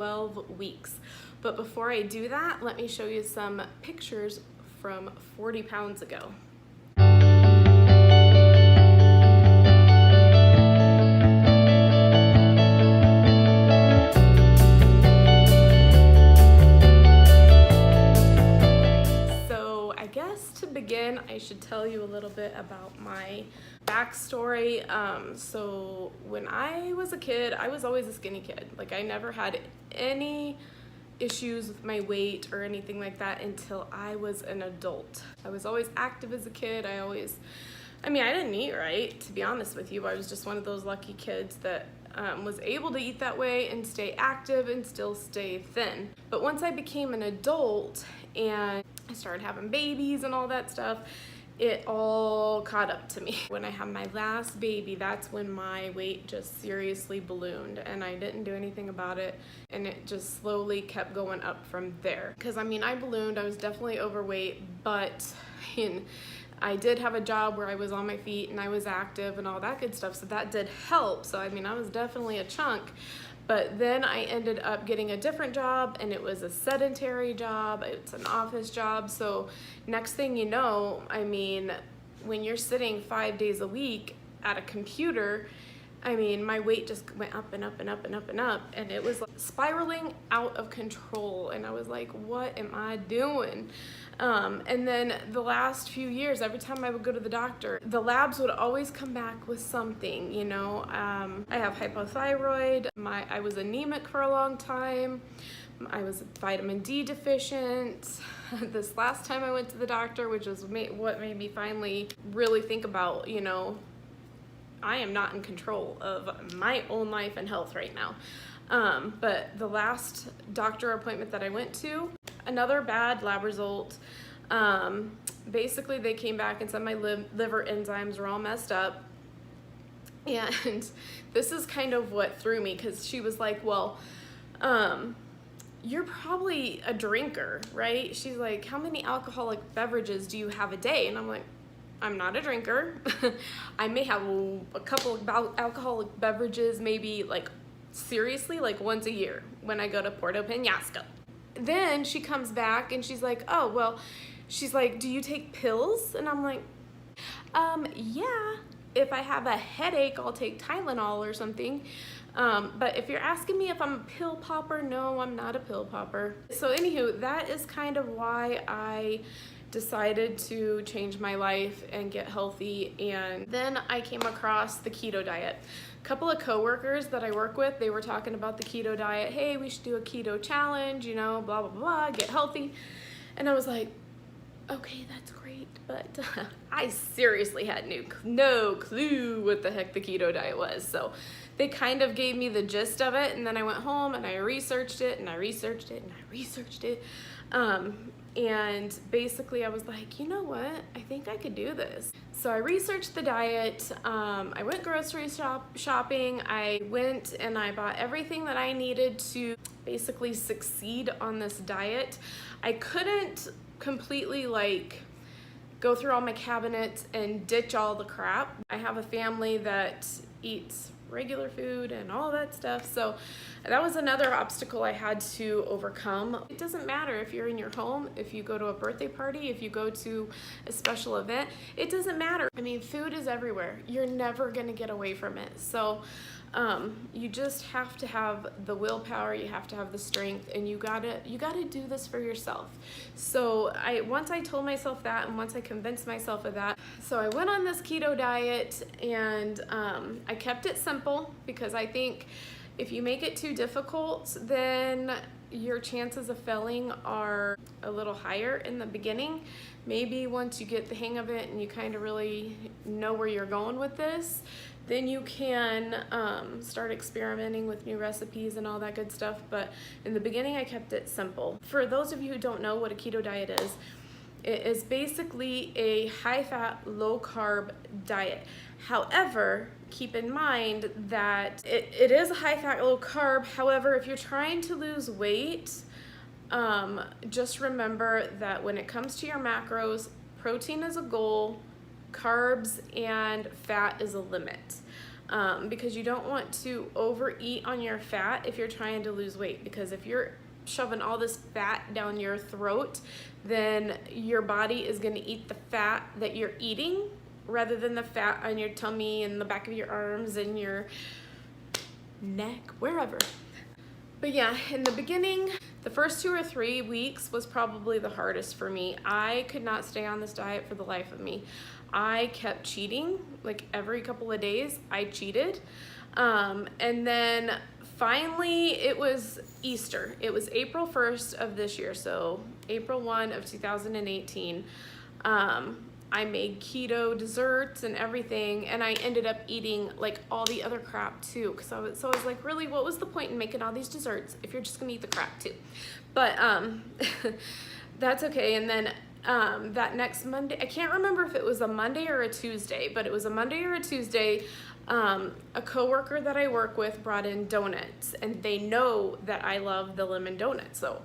12 weeks. But before I do that, let me show you some pictures from 40 pounds ago. So I guess to begin, I should tell you a little bit about my backstory. So when I was a kid, I was always a skinny kid. Like, I never had any issues with my weight or anything like that until I was an adult. I was always active as a kid. I didn't eat right, to be honest with you. I was just one of those lucky kids that was able to eat that way and stay active and still stay thin. But once I became an adult and I started having babies and all that stuff, it all caught up to me. When I had my last baby, that's when my weight just seriously ballooned, and I didn't do anything about it, and it just slowly kept going up from there. Because I ballooned, I was definitely overweight, but I did have a job where I was on my feet and I was active and all that good stuff, so that did help. So I was definitely a chunk. But then I ended up getting a different job, and it was a sedentary job. It's an office job. So next thing you know, when you're sitting 5 days a week at a computer, my weight just went up and up and up and up and up, and it was like spiraling out of control. And I was like, what am I doing? And then the last few years, every time I would go to the doctor, the labs would always come back with something, I have hypothyroid, I was anemic for a long time, I was vitamin D deficient. This last time I went to the doctor, which was what made me finally really think about, I am not in control of my own life and health right now. But the last doctor appointment that I went to, another bad lab result. Basically they came back and said my liver enzymes were all messed up. And this is kind of what threw me, because she was like, well, you're probably a drinker, right? She's like, how many alcoholic beverages do you have a day? And I'm like, I'm not a drinker. I may have a couple of alcoholic beverages, maybe seriously, once a year when I go to Puerto Penasco. Then she comes back and she's like, oh, well, she's like, do you take pills? And I'm like, yeah, if I have a headache, I'll take Tylenol or something. But if you're asking me if I'm a pill popper, no, I'm not a pill popper. So anywho, that is kind of why I decided to change my life and get healthy. And then I came across the keto diet. A couple of coworkers that I work with, they were talking about the keto diet. Hey, we should do a keto challenge, blah, blah, blah, get healthy. And I was like, okay, that's great. But I seriously had no clue what the heck the keto diet was. So they kind of gave me the gist of it. And then I went home and I researched it and I researched it and I researched it. And basically I was like, you know what? I think I could do this. So I researched the diet. I went grocery shopping. I went and I bought everything that I needed to basically succeed on this diet. I couldn't completely go through all my cabinets and ditch all the crap. I have a family that eats regular food and all that stuff, so that was another obstacle I had to overcome. It doesn't matter if you're in your home, if you go to a birthday party, if you go to a special event, it doesn't matter. Food is everywhere. You're never gonna get away from it. So you just have to have the willpower, you have to have the strength, and you gotta do this for yourself. So once I told myself that, and once I convinced myself of that, so I went on this keto diet, and I kept it simple, because I think if you make it too difficult, then your chances of failing are a little higher in the beginning. Maybe once you get the hang of it and you kind of really know where you're going with this, then you can start experimenting with new recipes and all that good stuff. But in the beginning, I kept it simple. For those of you who don't know what a keto diet is, it is basically a high-fat, low-carb diet. However, keep in mind that it is a high-fat, low-carb. However, if you're trying to lose weight, just remember that when it comes to your macros, protein is a goal, carbs and fat is a limit. because you don't want to overeat on your fat if you're trying to lose weight, because if you're shoving all this fat down your throat, then your body is going to eat the fat that you're eating rather than the fat on your tummy and the back of your arms and your neck, wherever. But yeah, in the beginning, the first 2 or 3 weeks was probably the hardest for me. I could not stay on this diet for the life of me. I kept cheating, like every couple of days I cheated. And then finally it was Easter. It was April 1st of this year, so April 1 of 2018. I made keto desserts and everything, and I ended up eating like all the other crap too, because I was like, really, what was the point in making all these desserts if you're just gonna eat the crap too? But that's okay. And then that next Monday, I can't remember if it was a Monday or a Tuesday, but it was a Monday or a Tuesday, a coworker that I work with brought in donuts, and they know that I love the lemon donuts, so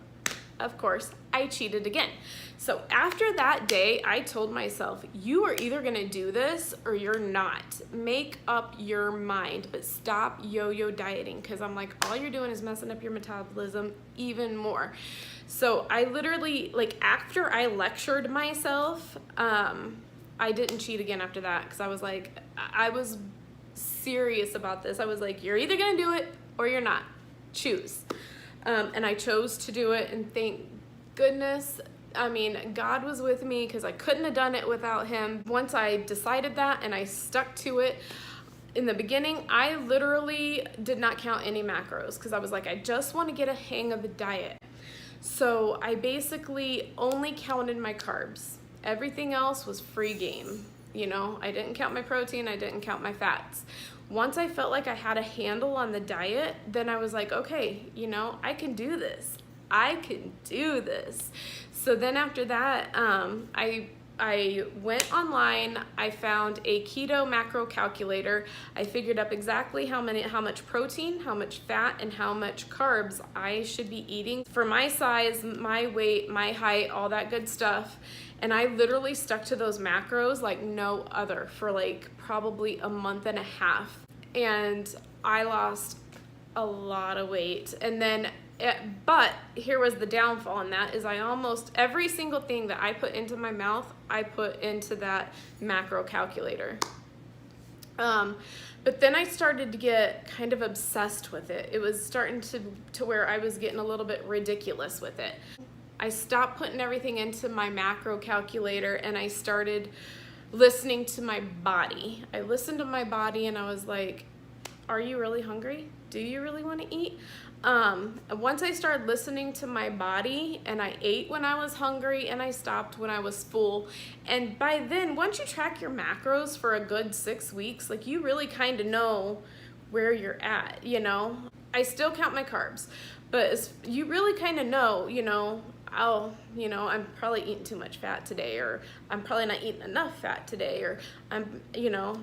of course I cheated again. So after that day, I told myself, you are either gonna do this or you're not. Make up your mind, but stop yo-yo dieting, because I'm like, all you're doing is messing up your metabolism even more. So I literally, like, after I lectured myself, I didn't cheat again after that, because I was like, I was serious about this. I was like, you're either gonna do it or you're not. Choose. And I chose to do it, and thank goodness, I mean, God was with me, because I couldn't have done it without him. Once I decided that and I stuck to it, in the beginning, I literally did not count any macros, because I was like, I just want to get a hang of the diet. So I basically only counted my carbs. Everything else was free game. You know, I didn't count my protein, I didn't count my fats. Once I felt like I had a handle on the diet, then I was like, okay, you know, I can do this. I can do this. So then after that, I went online, I found a keto macro calculator. I figured up exactly how much protein, how much fat, and how much carbs I should be eating for my size, my weight, my height, all that good stuff. And I literally stuck to those macros like no other for like probably a month and a half. And I lost a lot of weight. And then but here was the downfall in that, is I almost every single thing that I put into my mouth, I put into that macro calculator. But then I started to get kind of obsessed with it. It was starting to where I was getting a little bit ridiculous with it. I stopped putting everything into my macro calculator, and I started listening to my body. I listened to my body, and I was like, are you really hungry? Do you really want to eat? Once I started listening to my body, and I ate when I was hungry and I stopped when I was full. And by then, once you track your macros for a good 6 weeks, like, you really kind of know where you're at, you know? I still count my carbs, but you really kind of know, you know, I'm probably eating too much fat today, or I'm probably not eating enough fat today, or I'm,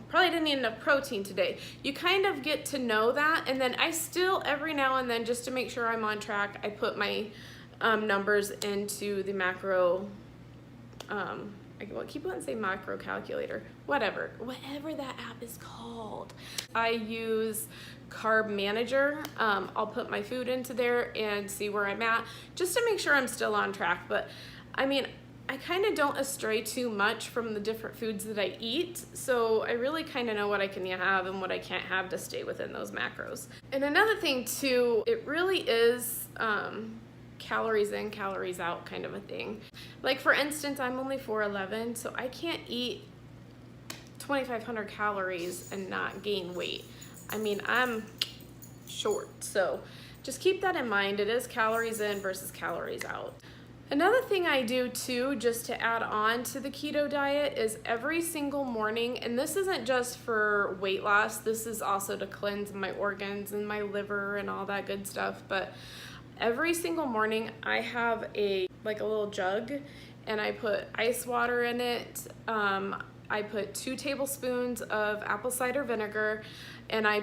probably didn't eat enough protein today. You kind of get to know that. And then I still, every now and then, just to make sure I'm on track, I put my numbers into the macro, I keep wanting to say macro calculator, whatever that app is called. I use Carb Manager. I'll put my food into there and see where I'm at, just to make sure I'm still on track. But I mean, I kind of don't astray too much from the different foods that I eat, so I really kind of know what I can have and what I can't have to stay within those macros. And another thing too, it really is calories in, calories out kind of a thing. Like, for instance, I'm only 4'11", so I can't eat 2,500 calories and not gain weight. I mean, I'm short, so just keep that in mind. It is calories in versus calories out. Another thing I do too, just to add on to the keto diet, is every single morning, and this isn't just for weight loss, this is also to cleanse my organs and my liver and all that good stuff, but every single morning I have a little jug, and I put ice water in it. I put 2 tablespoons of apple cider vinegar, and I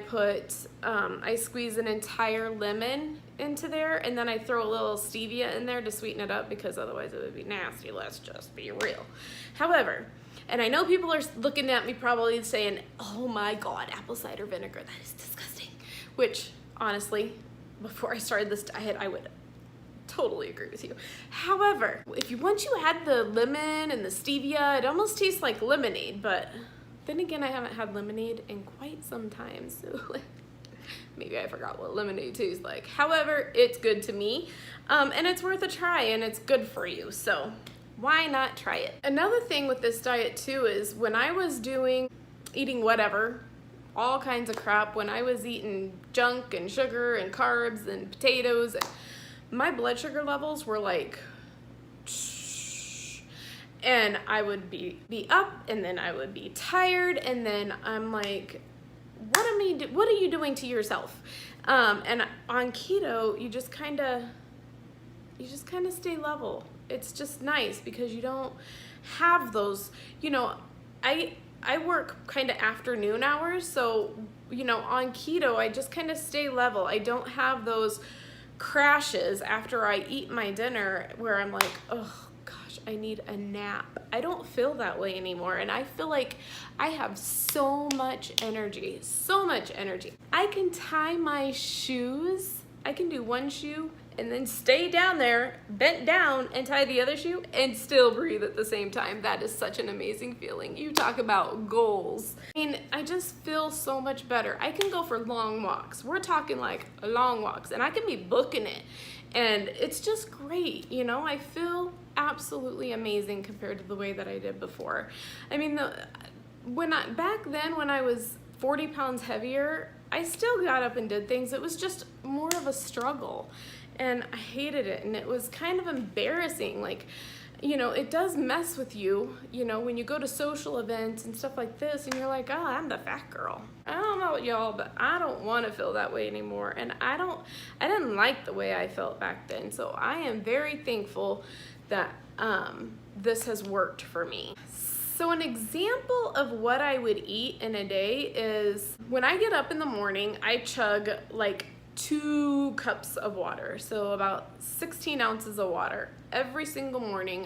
squeeze an entire lemon into there, and then I throw a little stevia in there to sweeten it up, because otherwise it would be nasty. Let's just be real. However, And I know people are looking at me probably saying, oh my God, apple cider vinegar, that is disgusting. Which, honestly, before I started this diet, I would totally agree with you. However, once you add the lemon and the stevia, it almost tastes like lemonade, but then again, I haven't had lemonade in quite some time, so maybe I forgot what lemonade tastes like. However, it's good to me, and it's worth a try, and it's good for you, so why not try it? Another thing with this diet too is when I was eating whatever, all kinds of crap, when I was eating junk and sugar and carbs and potatoes, my blood sugar levels were like, and I would be up, and then I would be tired, and then I'm like, what are you doing to yourself? And on keto, you just kind of stay level. It's just nice because you don't have those, I work kind of afternoon hours, so, on keto, I just kind of stay level. I don't have those crashes after I eat my dinner where I'm like, oh gosh, I need a nap. I don't feel that way anymore, and I feel like I have so much energy. I can tie my shoes. I can do one shoe and then stay down there, bent down, and tie the other shoe and still breathe at the same time. That is such an amazing feeling. You talk about goals. I mean, I just feel so much better. I can go for long walks. We're talking like long walks, and I can be booking it. And it's just great, I feel absolutely amazing compared to the way that I did before. I mean, back then when I was 40 pounds heavier, I still got up and did things. It was just more of a struggle. And I hated it, and it was kind of embarrassing. Like, it does mess with you, when you go to social events and stuff like this, and you're like, oh, I'm the fat girl. I don't know about y'all, but I don't want to feel that way anymore. And I didn't like the way I felt back then. So I am very thankful that this has worked for me. So an example of what I would eat in a day is when I get up in the morning, I chug like 2 cups of water, so about 16 ounces of water every single morning,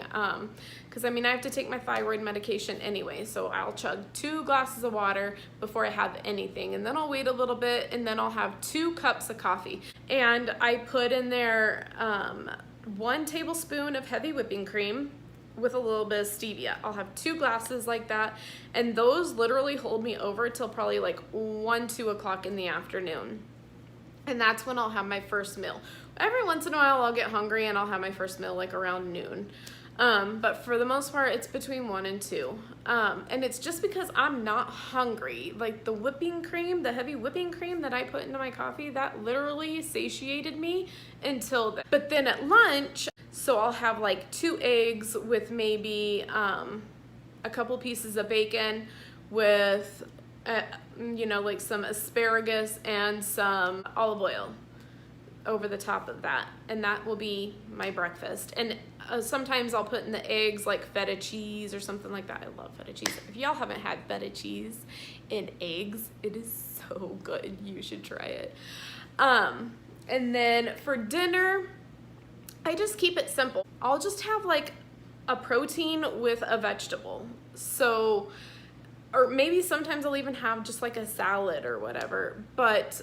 because I have to take my thyroid medication anyway, so I'll chug 2 glasses of water before I have anything, and then I'll wait a little bit, and then I'll have 2 cups of coffee, and I put in there 1 tablespoon of heavy whipping cream with a little bit of stevia. I'll have 2 glasses like that, and those literally hold me over till probably like 1-2 o'clock in the afternoon. And that's when I'll have my first meal. Every once in a while I'll get hungry and I'll have my first meal like around noon. But for the most part, it's between 1 and 2. And it's just because I'm not hungry. Like the whipping cream, the heavy whipping cream that I put into my coffee, that literally satiated me until then. But then at lunch, so I'll have like 2 eggs with maybe a couple pieces of bacon with like some asparagus and some olive oil over the top of that, and that will be my breakfast. And sometimes I'll put in the eggs like feta cheese or something like that. I love feta cheese. If y'all haven't had feta cheese and eggs, it is so good. You should try it. And then for dinner, I just keep it simple. I'll just have like a protein with a vegetable. So, or maybe sometimes I'll even have just like a salad or whatever, but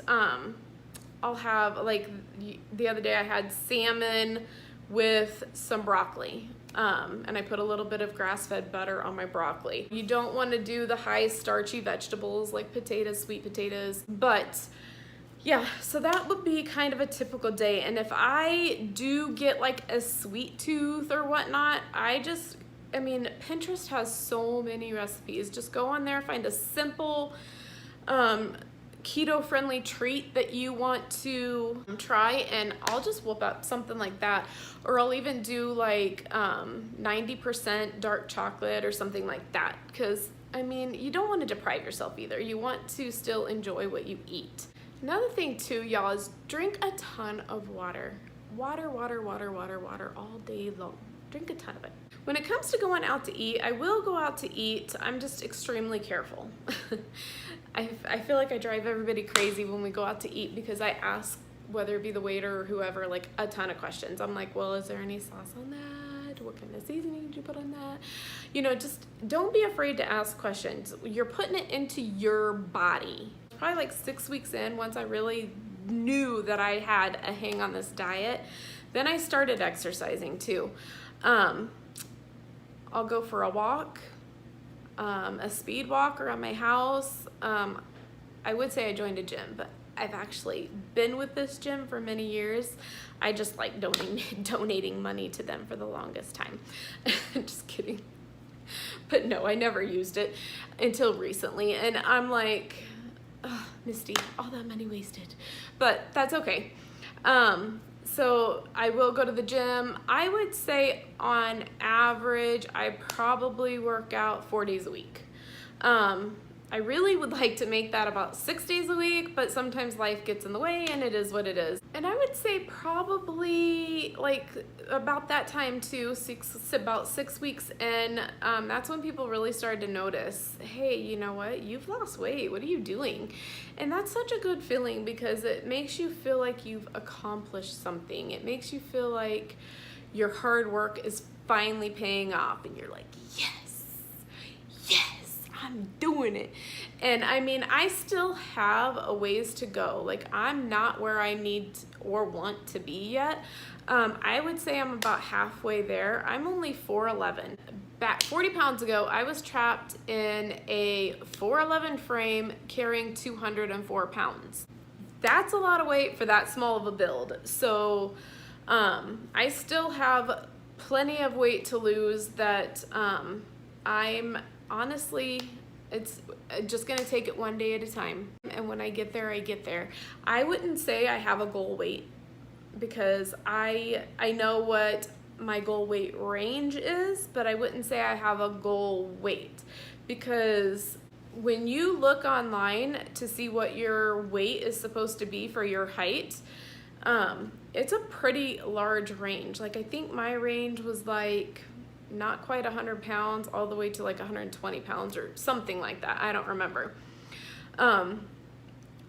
I'll have, like the other day I had salmon with some broccoli, and I put a little bit of grass-fed butter on my broccoli. You don't want to do the high starchy vegetables like potatoes, sweet potatoes, but yeah, so that would be kind of a typical day. And if I do get like a sweet tooth or whatnot, Pinterest has so many recipes. Just go on there, find a simple keto-friendly treat that you want to try, and I'll just whip up something like that. Or I'll even do like 90% dark chocolate or something like that, because you don't want to deprive yourself either. You want to still enjoy what you eat. Another thing too, y'all, is drink a ton of water. Water all day long. Drink a ton of it. When it comes to going out to eat, I will go out to eat. I'm just extremely careful. I feel like I drive everybody crazy when we go out to eat because I ask, whether it be the waiter or whoever, like a ton of questions. I'm like, well, is there any sauce on that? What kind of seasoning did you put on that? You know, just don't be afraid to ask questions. You're putting it into your body. Probably like 6 weeks in, once I really knew that I had a hang on this diet, then I started exercising too. I'll go for a walk, a speed walk around my house. I would say I joined a gym, but I've actually been with this gym for many years. I just like donating money to them for the longest time. Just kidding. But no, I never used it until recently. And I'm like, oh, Misty, all that money wasted. But that's okay. So I will go to the gym. I would say on average, I probably work out 4 days a week. I really would like to make that about 6 days a week, but sometimes life gets in the way and it is what it is. And I would say probably like about that time too, about 6 weeks in, that's when people really started to notice, hey, you know what, you've lost weight, what are you doing? And that's such a good feeling because it makes you feel like you've accomplished something. It makes you feel like your hard work is finally paying off and you're like, yes, yes. I'm doing it. And I mean, I still have a ways to go. Like, I'm not where I need or want to be yet. I would say I'm about halfway there. I'm only 4'11". Back 40 pounds ago, I was trapped in a 4'11" frame carrying 204 pounds. That's a lot of weight for that small of a build. So I still have plenty of weight to lose that I'm honestly, it's just gonna take it one day at a time. And when I get there, I get there. I wouldn't say I have a goal weight because I know what my goal weight range is, but I wouldn't say I have a goal weight because when you look online to see what your weight is supposed to be for your height, it's a pretty large range. Like I think my range was like not quite 100 pounds all the way to like 120 pounds or something like that. I don't remember.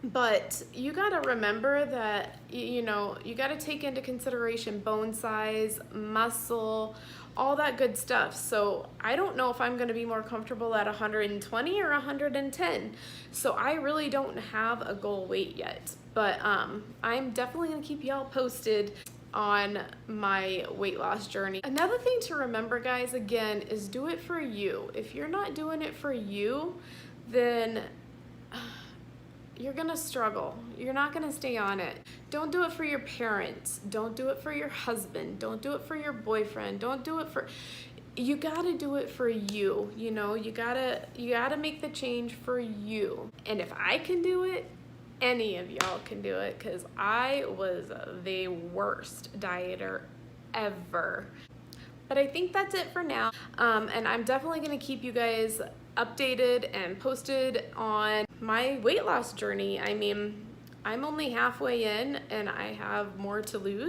But you got to remember that, you know, you got to take into consideration bone size, muscle, all that good stuff. So I don't know if I'm going to be more comfortable at 120 or 110. So I really don't have a goal weight yet, but I'm definitely going to keep y'all posted on my weight loss journey. Another thing to remember, guys, again, is do it for you. If you're not doing it for you, then you're gonna struggle. You're not gonna stay on it. Don't do it for your parents. Don't do it for your husband. Don't do it for your boyfriend. Don't do it for, you gotta do it for you. You know, you gotta make the change for you. And if I can do it, any of y'all can do it, because I was the worst dieter ever. But I think that's it for now. And I'm definitely gonna keep you guys updated and posted on my weight loss journey. I mean, I'm only halfway in and I have more to lose.